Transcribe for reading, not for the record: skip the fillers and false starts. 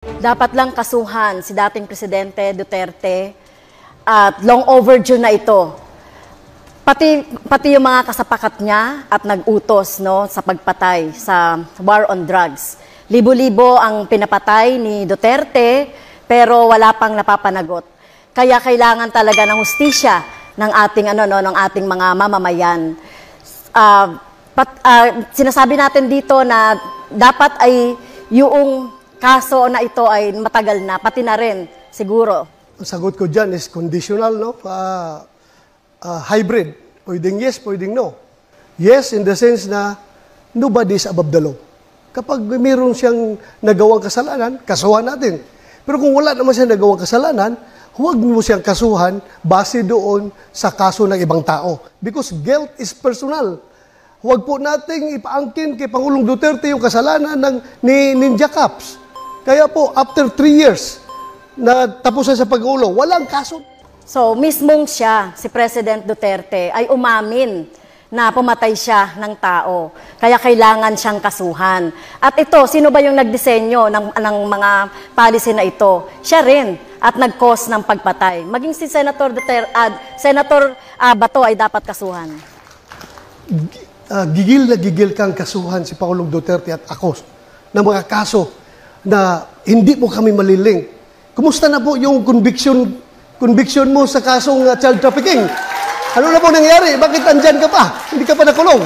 Dapat lang kasuhan si dating Presidente Duterte at long overdue na ito. Pati yung mga kasapakat niya at nag-utos sa pagpatay sa war on drugs. Libo-libo ang pinapatay ni Duterte pero wala pang napapanagot. Kaya kailangan talaga ng hustisya ng ating mga mamamayan. Sinasabi natin dito na dapat ay yung kaso na ito ay matagal na, pati na rin siguro. Ang sagot ko dyan is conditional, no? Hybrid. Pwedeng yes, pwedeng no. Yes, in the sense na nobody is above the law. Kapag mayroon siyang nagawang kasalanan, kasuhan natin. Pero kung wala naman siyang nagawang kasalanan, huwag mo siyang kasuhan base doon sa kaso ng ibang tao. Because guilt is personal. Huwag po nating ipaangkin kay Pangulong Duterte yung kasalanan ni Ninja Caps. Kaya po, after 3 years na tapusan sa pag-ulo, walang kaso. So, mismong siya, si President Duterte, ay umamin na pumatay siya ng tao. Kaya kailangan siyang kasuhan. At ito, sino ba yung nagdisenyo ng mga policy na ito? Siya rin at nag-cause ng pagpatay. Maging si Senator Bato ay dapat kasuhan. Gigil na gigil kang kasuhan si Pangulong Duterte at ako ng mga kaso na hindi mo kami maliling. Kumusta na po yung conviction mo sa kasong child trafficking? Ano na po nangyari? Bakit andyan ka pa? Hindi ka pa nakulong?